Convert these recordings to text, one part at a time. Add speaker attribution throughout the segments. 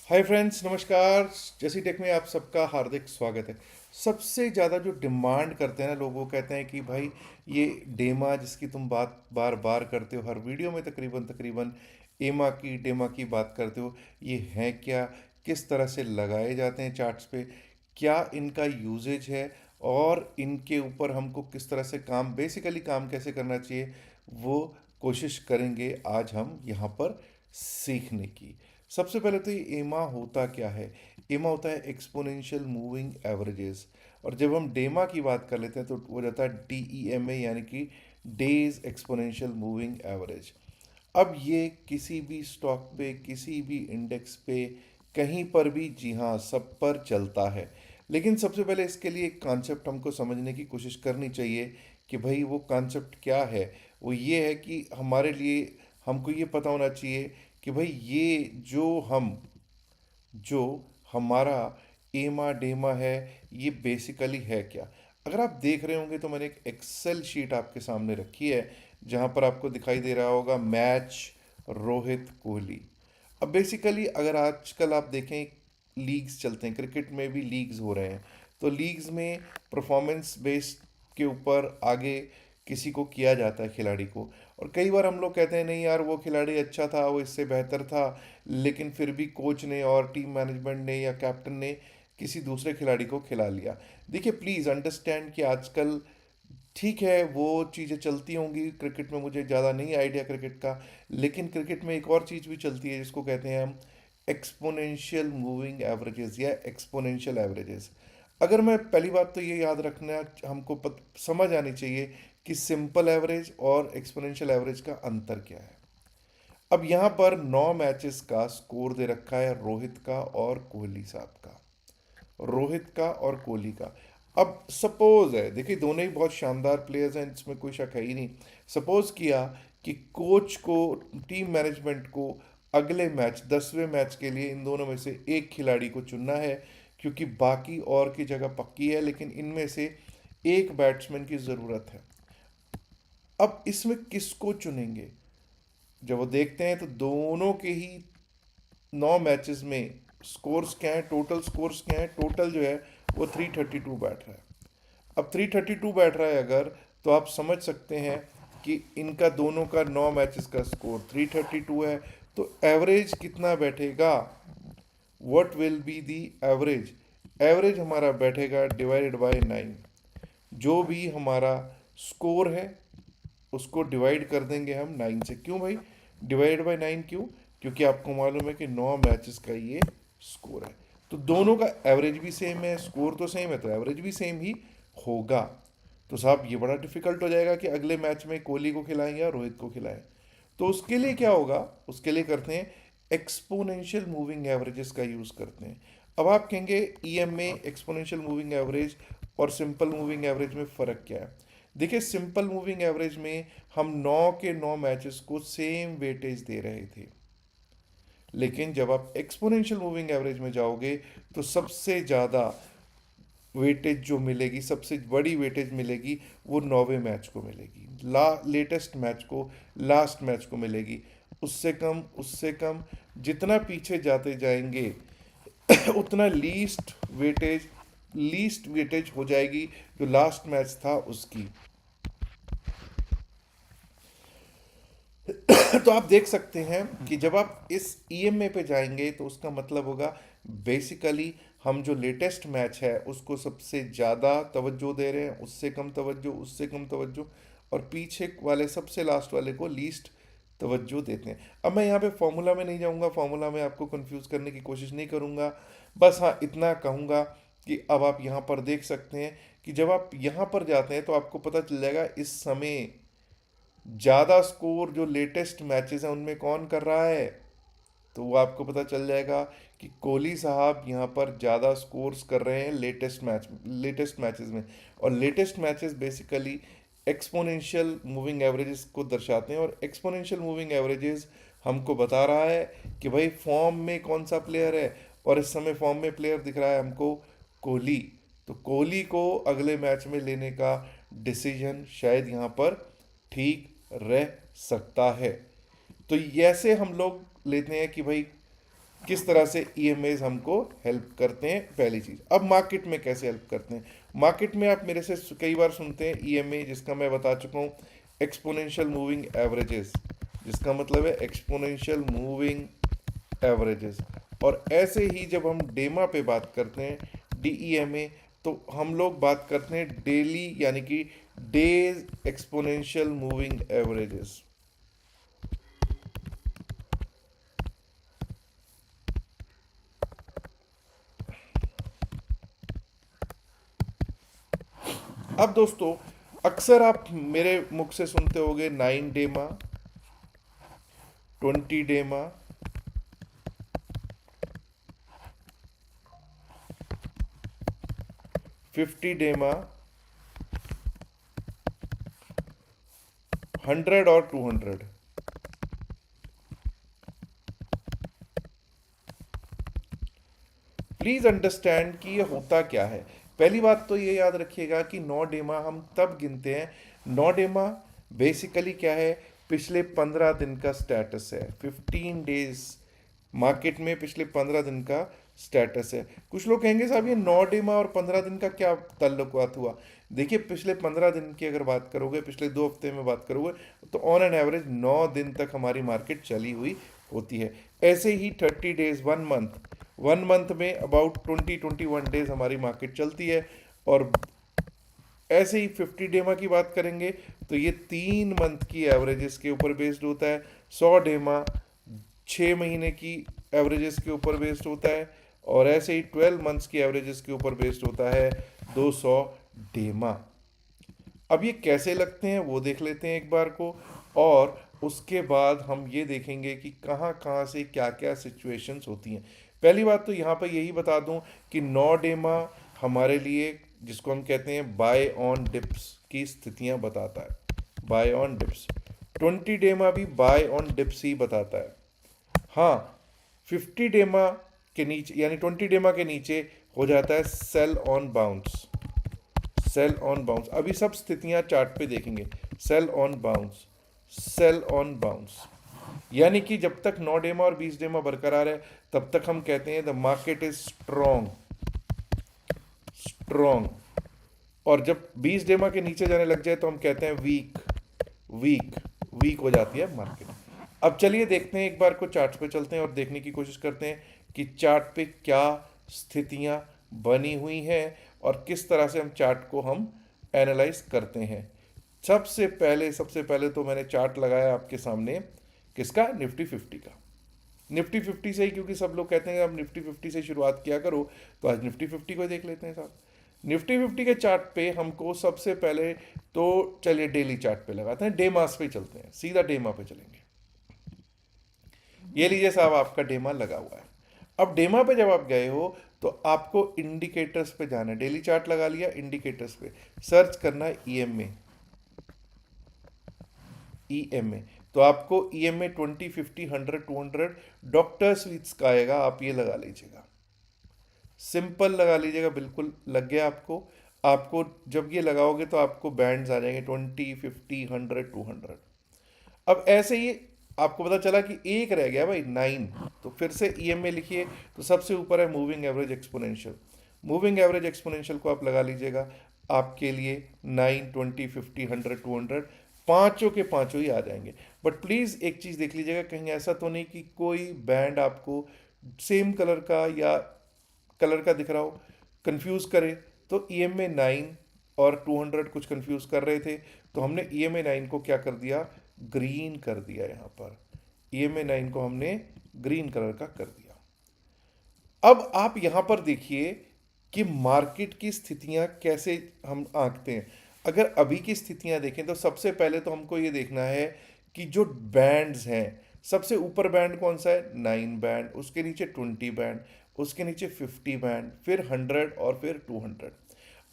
Speaker 1: Hi friends, नमस्कार। जैसी take में आप सबका हार्दिक स्वागत है। सबसे ज़्यादा जो डिमांड करते हैं ना लोग, वो कहते हैं कि भाई ये डेमा जिसकी तुम बात बार बार करते हो, हर वीडियो में तकरीबन तकरीबन एमा की डेमा की बात करते हो, ये हैं क्या, किस तरह से लगाए जाते हैं चार्ट्स पे, क्या इनका यूजेज है और इनके ऊपर हमको किस तरह से काम बेसिकली काम कैसे करना चाहिए, वो कोशिश करेंगे आज हम यहाँ पर सीखने की। सबसे पहले तो ये एमा होता क्या है। एमा होता है एक्सपोनेंशियल मूविंग एवरेजेस। और जब हम डेमा की बात कर लेते हैं तो वो जाता है DEMA, यानी कि डेज एक्सपोनेंशियल मूविंग एवरेज। अब ये किसी भी स्टॉक पे, किसी भी इंडेक्स पे, कहीं पर भी, जी हाँ, सब पर चलता है। लेकिन सबसे पहले इसके लिए एक कॉन्सेप्ट हमको समझने की कोशिश करनी चाहिए कि भाई वो कॉन्सेप्ट क्या है। वो ये है कि हमारे लिए हमको ये पता होना चाहिए कि भाई ये जो हमारा एमा डेमा है, ये बेसिकली है क्या। अगर आप देख रहे होंगे तो मैंने एक एक्सेल शीट आपके सामने रखी है, जहाँ पर आपको दिखाई दे रहा होगा मैच रोहित कोहली। अब बेसिकली अगर आजकल आप देखें, लीग्स चलते हैं, क्रिकेट में भी लीग्स हो रहे हैं, तो लीग्स में परफॉर्मेंस बेस्ड के ऊपर आगे किसी को किया जाता है, खिलाड़ी को। और कई बार हम लोग कहते हैं नहीं यार, वो खिलाड़ी अच्छा था, वो इससे बेहतर था, लेकिन फिर भी कोच ने और टीम मैनेजमेंट ने या कैप्टन ने किसी दूसरे खिलाड़ी को खिला लिया। देखिए, प्लीज़ अंडरस्टैंड कि आजकल ठीक है, वो चीज़ें चलती होंगी क्रिकेट में, मुझे ज़्यादा नहीं आइडिया क्रिकेट का। लेकिन क्रिकेट में एक और चीज़ भी चलती है जिसको कहते हैं हम एक्सपोनेंशियल मूविंग एवरेजेस या एक्सपोनेंशियल एवरेजेस। अगर मैं पहली बात तो ये याद रखना, हमको समझ आनी चाहिए कि सिंपल एवरेज और एक्सपोनेंशियल एवरेज का अंतर क्या है। अब यहाँ पर 9 मैचेस का स्कोर दे रखा है रोहित का और कोहली साहब का, रोहित का और कोहली का। अब सपोज है, देखिए दोनों ही बहुत शानदार प्लेयर्स हैं, इसमें कोई शक है ही नहीं। सपोज किया कि कोच को, टीम मैनेजमेंट को अगले मैच, 10वें मैच के लिए इन दोनों में से एक खिलाड़ी को चुनना है, क्योंकि बाकी और की जगह पक्की है, लेकिन इनमें से एक बैट्समैन की ज़रूरत है। अब इसमें किसको चुनेंगे। जब वो देखते हैं तो दोनों के ही 9 मैचेस में स्कोर्स क्या है, टोटल स्कोर्स क्या है, टोटल जो है वो 332 बैठ रहा है। अब 332 बैठ रहा है अगर, तो आप समझ सकते हैं कि इनका दोनों का 9 मैचेस का स्कोर 332 है, तो एवरेज कितना बैठेगा। What will be the average. Average हमारा बैठेगा डिवाइडेड बाय 9। जो भी हमारा स्कोर है उसको डिवाइड कर देंगे हम 9 से। क्यों भाई डिवाइड बाय 9 क्यों? क्योंकि आपको मालूम है कि 9 मैचेस का ये स्कोर है, तो दोनों का एवरेज भी सेम है, स्कोर तो सेम है, तो एवरेज भी सेम ही होगा। तो साहब ये बड़ा डिफिकल्ट हो जाएगा कि अगले मैच में कोहली को खिलाएं या रोहित को खिलाएं। तो उसके लिए क्या होगा, उसके लिए करते हैं एक्सपोनेंशियल मूविंग एवरेजेस का यूज़ करते हैं। अब आप कहेंगे EMA, एक्सपोनेंशियल मूविंग एवरेज, और सिंपल मूविंग एवरेज में फ़र्क क्या है। देखिए, सिंपल मूविंग एवरेज में हम 9 के 9 मैचेस को सेम वेटेज दे रहे थे, लेकिन जब आप एक्सपोनेंशियल मूविंग एवरेज में जाओगे तो सबसे ज़्यादा वेटेज जो मिलेगी, सबसे बड़ी वेटेज मिलेगी, वो 9वें मैच को मिलेगी, लेटेस्ट मैच को, लास्ट मैच को मिलेगी। उससे कम, उससे कम, जितना पीछे जाते जाएंगे उतना लीस्ट वेटेज हो जाएगी जो लास्ट मैच था उसकी। तो आप देख सकते हैं कि जब आप इस EMA पे जाएंगे तो उसका मतलब होगा बेसिकली हम जो लेटेस्ट मैच है उसको सबसे ज़्यादा तवज्जो दे रहे हैं, उससे कम तवज्जो, उससे कम तवज्जो, और पीछे वाले सबसे लास्ट वाले को लीस्ट तवज्जो देते हैं। अब मैं यहाँ पे फॉर्मूला में नहीं जाऊँगा, फॉर्मूला में आपको कंफ्यूज करने की कोशिश नहीं करूँगा। बस हाँ, इतना कहूँगा कि अब आप यहाँ पर देख सकते हैं कि जब आप यहाँ पर जाते हैं तो आपको पता चल जाएगा इस समय ज़्यादा स्कोर जो लेटेस्ट मैचेस हैं उनमें कौन कर रहा है। तो वो आपको पता चल जाएगा कि कोहली साहब यहाँ पर ज़्यादा स्कोर्स कर रहे हैं लेटेस्ट मैचेस में। और latest matches basically exponential moving averages को दर्शाते हैं, और एक्सपोनेंशियल मूविंग एवरेजेस हमको बता रहा है कि भाई फॉर्म में कौन सा प्लेयर है। और इस समय फॉर्म में प्लेयर दिख रहा है हमको कोहली। तो कोहली को अगले मैच में लेने का डिसीजन शायद यहाँ पर ठीक रह सकता है। तो ऐसे हम लोग लेते हैं कि भाई किस तरह से ईएमएस हमको हेल्प करते हैं, पहली चीज़। अब मार्केट में कैसे हेल्प करते हैं? मार्केट में आप मेरे से कई बार सुनते हैं ईएमए, जिसका मैं बता चुका हूँ एक्सपोनेंशियल मूविंग एवरेजेस, जिसका मतलब है एक्सपोनेंशियल मूविंग एवरेजेस। और ऐसे ही जब हम डेमा पे बात करते हैं, डीईएमए, तो हम लोग बात करते हैं डेली यानी कि डेज एक्सपोनेंशियल मूविंग एवरेजेस। अब दोस्तों, अक्सर आप मेरे मुख से सुनते होंगे 9 डेमा, 20 डेमा, 50 डेमा, 100 और 200। प्लीज अंडरस्टैंड कि ये होता क्या है। पहली बात तो ये याद रखिएगा कि 9 डेमा हम तब गिनते हैं। 9 डेमा बेसिकली क्या है? पिछले 15 दिन का स्टेटस है। 15 डेज मार्केट में पिछले 15 दिन का स्टेटस है। कुछ लोग कहेंगे साहब ये 9 डेमा और 15 दिन का क्या ताल्लुकात हुआ? देखिए, पिछले 15 दिन की अगर बात करोगे, पिछले 2 हफ्ते में बात करोगे, तो ऑन एन एवरेज 9 दिन तक हमारी मार्केट चली हुई होती है। ऐसे ही 30 डेज, 1 मंथ में अबाउट 20-21 डेज हमारी मार्केट चलती है। और ऐसे ही 50 डेमा की बात करेंगे तो ये 3 मंथ की एवरेजेस के ऊपर बेस्ड होता है। 100 डेमा 6 महीने की एवरेजेस के ऊपर बेस्ड होता है। और ऐसे ही 12 मंथ्स की एवरेजेस के ऊपर बेस्ड होता है 200 डेमा। अब ये कैसे लगते हैं वो देख लेते हैं एक बार को, और उसके बाद हम ये देखेंगे कि कहाँ कहाँ से क्या क्या सिचुएशंस होती हैं। पहली बात तो यहाँ पर यही बता दूं कि 9 डेमा हमारे लिए, जिसको हम कहते हैं बाय ऑन डिप्स की स्थितियाँ बताता है, बाय ऑन डिप्स। 20 डेमा भी बाय ऑन डिप्स ही बताता है। हाँ, 50 डेमा के नीचे यानी 20 डेमा के नीचे हो जाता है sell on bounce, sell on bounce. अभी सब स्थितियां चार्ट पे देखेंगे। Sell on bounce, sell on bounce, यानी कि जब तक 9 डेमा और 20 डेमा बरकरार है तब तक हम कहते हैं the market is strong, strong. और जब 20 डेमा के नीचे जाने लग जाए तो हम कहते हैं वीक, वीक, वीक हो जाती है मार्केट। अब चलिए देखते हैं, एक बार को चार्ट पे चलते हैं और देखने की कोशिश करते हैं कि चार्ट पे क्या स्थितियां बनी हुई हैं और किस तरह से हम चार्ट को हम एनालाइज करते हैं। सबसे पहले तो मैंने चार्ट लगाया आपके सामने, किसका? निफ्टी 50 का। निफ्टी 50 से ही, क्योंकि सब लोग कहते हैं अब निफ्टी 50 से शुरुआत किया करो, तो आज निफ्टी 50 को देख लेते हैं साहब। निफ्टी 50 के चार्ट पे हमको सबसे पहले तो चलिए डेली चार्ट पे लगाते हैं, डे मास पे चलते हैं, सीधा डेमा पे चलेंगे। ये लीजिए साहब, आपका डेमा लगा हुआ है। अब डेमा पे जब आप गए हो तो आपको इंडिकेटर्स पे जाना है। डेली चार्ट लगा लिया, इंडिकेटर्स पे सर्च करना है ईएमए, ईएमए। तो आपको ईएमए 20, 50, 100, 200 डॉक्टर स्वीट्स का आएगा, आप ये लगा लीजिएगा। सिंपल लगा लीजिएगा, बिल्कुल लग गया आपको। आपको जब ये लगाओगे तो आपको बैंड्स आ जाएंगे 20, 50, 100, 200। अब ऐसे ही आपको पता चला कि एक रह गया भाई 9, तो फिर से ईएमए लिखिए। तो सबसे ऊपर है moving average exponential, moving average exponential को आप लगा लीजिएगा। आपके लिए 9, 20, 50, 100, 200 पांचों के पांचों ही आ जाएंगे। बट प्लीज़ एक चीज़ देख लीजिएगा, कहीं ऐसा तो नहीं कि कोई बैंड आपको सेम कलर का या कलर का दिख रहा हो, कंफ्यूज करे। तो EMA 9 और 200 कुछ कंफ्यूज कर रहे थे, तो हमने EMA 9 को क्या कर दिया? ग्रीन कर दिया। यहाँ पर EMA 9 को हमने ग्रीन कलर का कर दिया। अब आप यहाँ पर देखिए कि मार्केट की स्थितियाँ कैसे हम आंकते हैं। अगर अभी की स्थितियाँ देखें तो सबसे पहले तो हमको ये देखना है कि जो बैंड्स हैं, सबसे ऊपर बैंड कौन सा है? 9 बैंड, उसके नीचे 20 बैंड, उसके नीचे 50 बैंड, फिर 100 और फिर 200।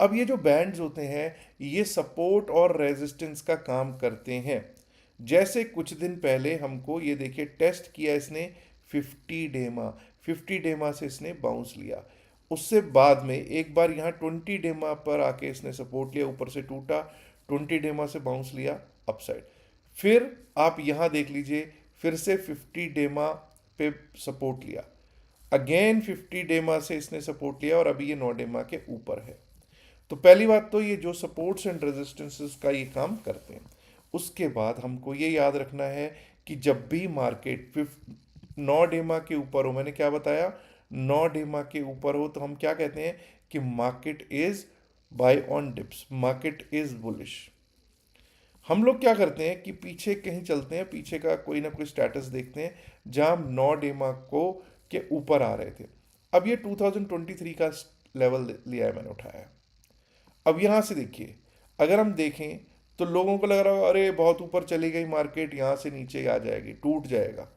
Speaker 1: अब ये जो बैंड्स होते हैं ये सपोर्ट और रेजिस्टेंस का काम करते हैं। जैसे कुछ दिन पहले हमको ये देखिए टेस्ट किया इसने 50 डेमा, 50 डेमा से इसने बाउंस लिया। उससे बाद में एक बार यहाँ 20 डेमा पर आके इसने सपोर्ट लिया, ऊपर से टूटा, 20 डेमा से बाउंस लिया अपसाइड। फिर आप यहाँ देख लीजिए, फिर से 50 डेमा पे सपोर्ट लिया, अगेन 50 डेमा से इसने सपोर्ट लिया और अभी ये 9 डेमा के ऊपर है। तो पहली बात तो ये जो सपोर्ट्स एंड रेजिस्टेंसेस का ये काम करते हैं। उसके बाद हमको ये याद रखना है कि जब भी मार्केट 9 डेमा के ऊपर हो, मैंने क्या बताया, 9 डेमा के ऊपर हो तो हम क्या कहते हैं कि market is by on dips, market is bullish. हम लोग क्या करते हैं कि पीछे कहीं चलते हैं, पीछे का कोई ना कोई स्टेटस देखते हैं जहां हम 9 डेमा को के ऊपर आ रहे थे। अब ये 2023 का लेवल लिया है मैंने, उठाया। अब यहाँ से देखिए, अगर हम देखें तो लोगों को लग रहा होगा अरे बहुत ऊपर चली गई मार्केट, यहाँ से नीचे आ जाएगी, टूट जाएगा।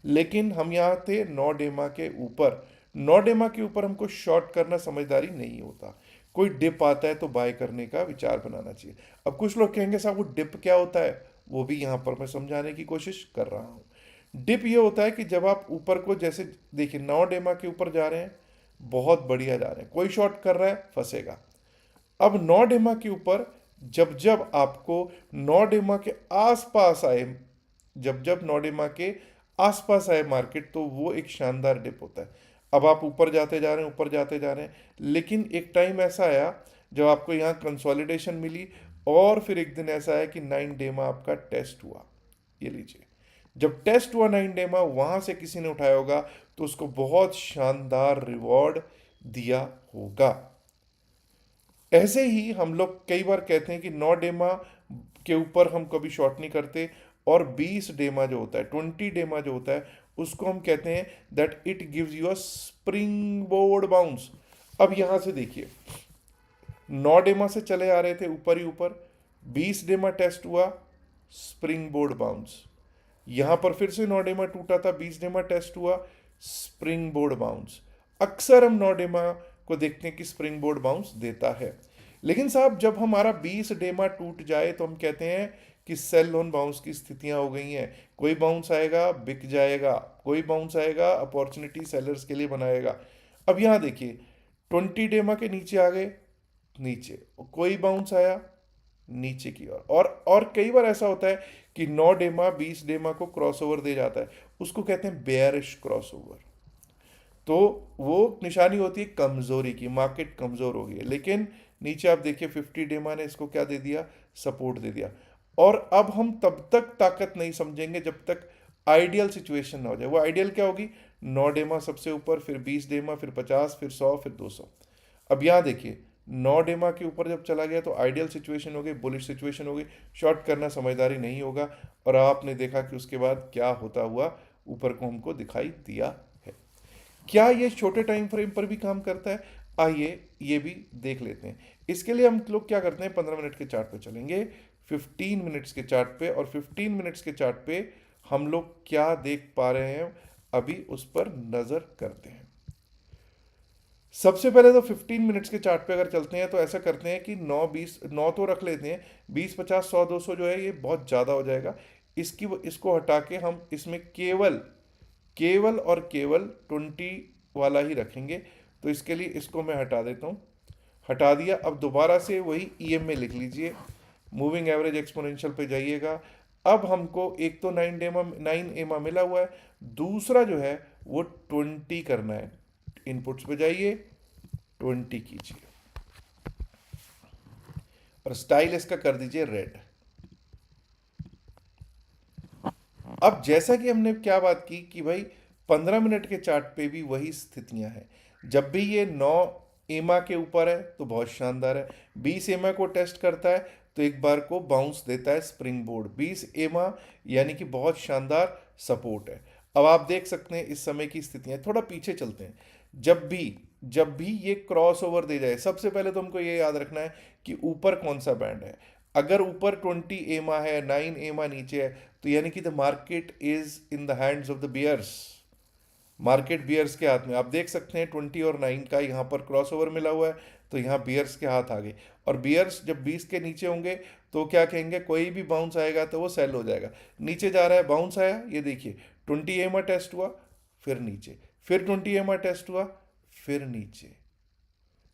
Speaker 1: लेकिन हम यहाँ थे 9 डेमा के ऊपर। 9 डेमा के ऊपर हमको शॉर्ट करना समझदारी नहीं होता। कोई डिप आता है तो बाय करने का विचार बनाना चाहिए। अब कुछ लोग कहेंगे साहब वो डिप क्या होता है, वो भी यहाँ पर मैं समझाने की कोशिश कर रहा हूँ। डिप ये होता है कि जब आप ऊपर को, जैसे देखिए 9 डेमा के ऊपर जा रहे हैं, बहुत बढ़िया जा रहे हैं, कोई शॉर्ट कर रहा है फंसेगा। अब 9 डेमा के ऊपर जब जब आपको 9 डेमा के आसपास आए, जब जब 9 डेमा के आसपास आए मार्केट, तो वो एक शानदार डिप होता है। अब आप ऊपर जाते जा रहे हैं, ऊपर जाते जा रहे हैं, लेकिन एक टाइम ऐसा आया जब आपको यहाँ कंसोलिडेशन मिली और फिर एक दिन ऐसा है कि 9 डेमा आपका टेस्ट हुआ। ये लीजिए, जब टेस्ट हुआ 9 डेमा, वहां से किसी ने उठाया होगा तो उसको बहुत शानदार रिवॉर्ड दिया होगा। ऐसे ही हम लोग कई बार कहते हैं कि 9 डेमा के ऊपर हम कभी शॉर्ट नहीं करते, और 20 डेमा जो होता है, 20 डेमा जो होता है, उसको हम कहते हैं that it gives you a spring board bounce. अब यहां से देखिए, 9 डेमा से चले आ रहे थे ऊपर ही ऊपर, 20 डेमा टेस्ट हुआ, स्प्रिंग बोर्ड बाउंस। यहां पर फिर से 9 डेमा टूटा था, 20 डेमा टेस्ट हुआ, स्प्रिंग बोर्ड बाउंस। अक्सर हम 9 डेमा को देखते हैं कि स्प्रिंग बोर्ड बाउंस देता है। लेकिन साहब जब हमारा 20 डेमा टूट जाए तो हम कहते हैं कि सेल ऑन बाउंस की स्थितियां हो गई हैं। कोई बाउंस आएगा बिक जाएगा, कोई बाउंस आएगा अपॉर्चुनिटी सेलर्स के लिए बनाएगा। अब यहां देखिए, 20 डेमा के नीचे आ गए, नीचे कोई बाउंस आया नीचे की ओर, और कई बार ऐसा होता है कि 9 डेमा 20 डेमा को क्रॉसओवर दे जाता है, उसको कहते हैं बेयरिश क्रॉसओवर। तो वो निशानी होती है कमजोरी की, मार्केट कमजोर हो गई है। लेकिन नीचे आप देखिए 50 डेमा ने इसको क्या दे दिया, सपोर्ट दे दिया। और अब हम तब तक ताकत नहीं समझेंगे जब तक आइडियल सिचुएशन ना हो जाए। वो आइडियल क्या होगी, 9 डेमा सबसे ऊपर, फिर 20 डेमा, फिर 50, फिर 100, फिर 200। अब यहाँ देखिए 9 डेमा के ऊपर जब चला गया तो आइडियल सिचुएशन हो गई, बुलिश सिचुएशन हो गई, शॉर्ट करना समझदारी नहीं होगा। और आपने देखा कि उसके बाद क्या होता हुआ ऊपर को हमको दिखाई दिया है। क्या ये छोटे टाइम फ्रेम पर भी काम करता है, आइए ये भी देख लेते हैं। इसके लिए हम लोग क्या करते हैं, 15 मिनट के चार्ट पे चलेंगे, 15 मिनट्स के चार्ट पे, और 15 मिनट्स के चार्ट पे हम लोग क्या देख पा रहे हैं अभी उस पर नजर करते हैं। सबसे पहले तो 15 मिनट्स के चार्ट पे अगर चलते हैं तो ऐसा करते हैं कि 9 तो रख लेते हैं, 20 50 100 200 जो है ये बहुत ज़्यादा हो जाएगा। इसको हटा के हम इसमें केवल केवल और केवल 20 वाला ही रखेंगे। तो इसके लिए इसको मैं हटा देता हूँ, हटा दिया। अब दोबारा से वही EM में लिख लीजिए, मूविंग एवरेज एक्सपोनेंशियल पे जाइएगा। अब हमको एक तो 9 एमा मिला हुआ है, दूसरा जो है वो 20 करना है। इनपुट्स पे जाइए, 20 कीजिए, और स्टाइल इसका कर दीजिए रेड। अब जैसा कि हमने क्या बात की कि भाई 15 मिनट के चार्ट पे भी वही स्थितियां हैं। जब भी ये 9 एमा के ऊपर है तो बहुत शानदार है, 20 एमा को टेस्ट करता है तो एक बार को बाउंस देता है स्प्रिंग बोर्ड, 20 एमा यानी कि बहुत शानदार सपोर्ट है। अब आप देख सकते हैं इस समय की स्थितियां, थोड़ा पीछे चलते हैं। जब भी ये क्रॉस ओवर दे जाए, सबसे पहले तो हमको ये याद रखना है कि ऊपर कौन सा बैंड है। अगर ऊपर 20 एमा है, 9 एमा नीचे है, तो यानी कि the market is in the hands of the bears, market bears के हाथ में। आप देख सकते हैं 20 और 9 का यहाँ पर क्रॉस ओवर मिला हुआ है, तो यहाँ बियर्स के हाथ आ गए। और बियर्स जब 20 के नीचे होंगे तो क्या कहेंगे, कोई भी बाउंस आएगा तो वो सेल हो जाएगा। नीचे जा रहा है, बाउंस आया, ये देखिए 20 एमा टेस्ट हुआ, फिर नीचे, फिर 20 एमा टेस्ट हुआ, फिर नीचे।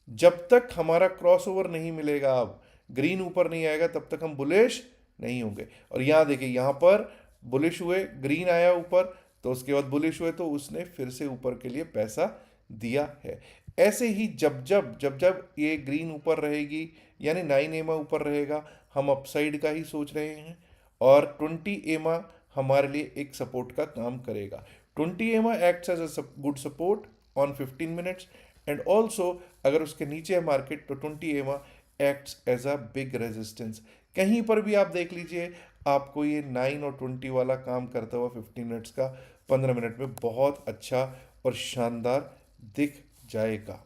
Speaker 1: जब तक हमारा क्रॉस ओवर नहीं मिलेगा, अब ग्रीन ऊपर नहीं आएगा, तब तक हम बुलिश नहीं होंगे। और यहाँ देखिए, यहाँ पर बुलिश हुए, ग्रीन आया ऊपर, तो उसके बाद बुलिश हुए तो उसने फिर से ऊपर के लिए पैसा दिया है। ऐसे ही जब जब ये ग्रीन ऊपर रहेगी, यानी 9 एमा ऊपर रहेगा, हम अपसाइड का ही सोच रहे हैं, और 20 एमा हमारे लिए एक सपोर्ट का काम करेगा। 20 EMA acts as a good support on 15 minutes, and also अगर उसके नीचे है मार्केट तो 20 EMA acts as a big resistance. कहीं पर भी आप देख लीजिए, आपको ये 9 और 20 वाला काम करता हुआ 15 मिनट्स का 15 मिनट में बहुत अच्छा और शानदार दिख जाएगा।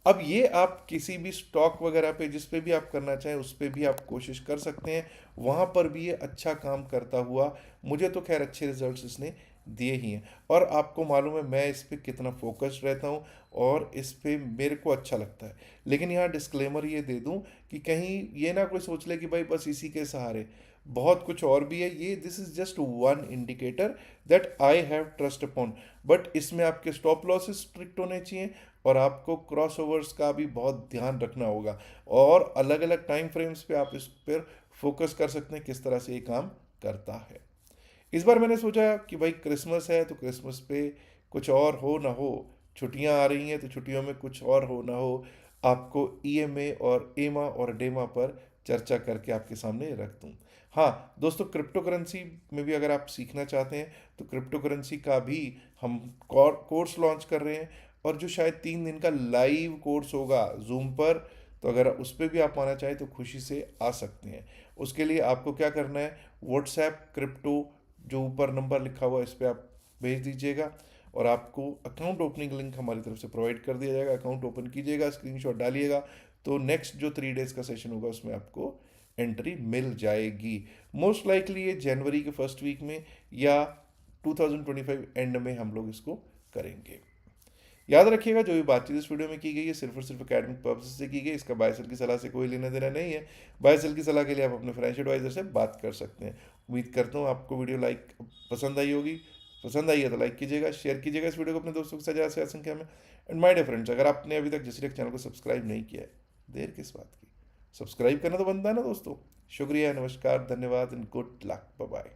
Speaker 1: अब ये आप किसी भी स्टॉक वगैरह पे जिस पे भी आप करना चाहें उस पे भी आप कोशिश कर सकते हैं, वहाँ पर भी ये अच्छा काम करता हुआ, मुझे तो खैर अच्छे रिजल्ट्स इसने दिए ही हैं। और आपको मालूम है मैं इस पे कितना फोकस्ड रहता हूँ और इस पे मेरे को अच्छा लगता है। लेकिन यहाँ डिस्क्लेमर ये दे दूँ कि कहीं ये ना कोई सोच ले कि भाई बस इसी के सहारे, बहुत कुछ और भी है। ये this is just one indicator that I have trust upon, but इसमें आपके स्टॉप लॉसेस स्ट्रिक्ट होने चाहिए और आपको क्रॉसओवर्स का भी बहुत ध्यान रखना होगा, और अलग अलग टाइम फ्रेम्स पे आप इस पर फोकस कर सकते हैं किस तरह से ये काम करता है। इस बार मैंने सोचा कि भाई क्रिसमस है तो क्रिसमस पे कुछ और हो ना हो, छुट्टियां आ रही हैं तो छुट्टियों में कुछ और हो ना हो, आपको ईएमए और एमा और डेमा पर चर्चा करके आपके सामने रख दूं। हाँ दोस्तों, क्रिप्टो करेंसी में भी अगर आप सीखना चाहते हैं तो क्रिप्टो करेंसी का भी हम कोर्स लॉन्च कर रहे हैं, और जो शायद 3 दिन का लाइव कोर्स होगा जूम पर, तो अगर उस पर भी आप आना चाहें तो खुशी से आ सकते हैं। उसके लिए आपको क्या करना है, व्हाट्सएप क्रिप्टो जो ऊपर नंबर लिखा हुआ है इस पर आप भेज दीजिएगा, और आपको अकाउंट ओपनिंग लिंक हमारी तरफ से प्रोवाइड कर दिया जाएगा। अकाउंट ओपन कीजिएगा, स्क्रीनशॉट डालिएगा, तो नेक्स्ट जो 3 डेज का सेशन होगा उसमें आपको एंट्री मिल जाएगी। मोस्ट लाइकली ये जनवरी के फर्स्ट वीक में या 2025 एंड में हम लोग इसको करेंगे। याद रखिएगा, जो भी बातचीत इस वीडियो में की गई है सिर्फ और सिर्फ एकेडमिक पर्पज से की गई, इसका बाय सेल की सलाह से कोई लेना देना नहीं है। बाय सेल की सलाह के लिए आप अपने फाइनेंशियल एडवाइजर से बात कर सकते हैं। उम्मीद करता हूँ आपको वीडियो पसंद आई होगी। पसंद आई है तो लाइक कीजिएगा, शेयर कीजिएगा इस वीडियो को अपने दोस्तों के साथ ज़्यादा से ज़्यादा संख्या में। एंड माय डियर फ्रेंड्स, अगर आपने अभी तक जसरेक चैनल को सब्सक्राइब नहीं किया है, देर किस बात की, सब्सक्राइब करना तो बनता है ना दोस्तों। शुक्रिया, नमस्कार, धन्यवाद and good luck, bye bye.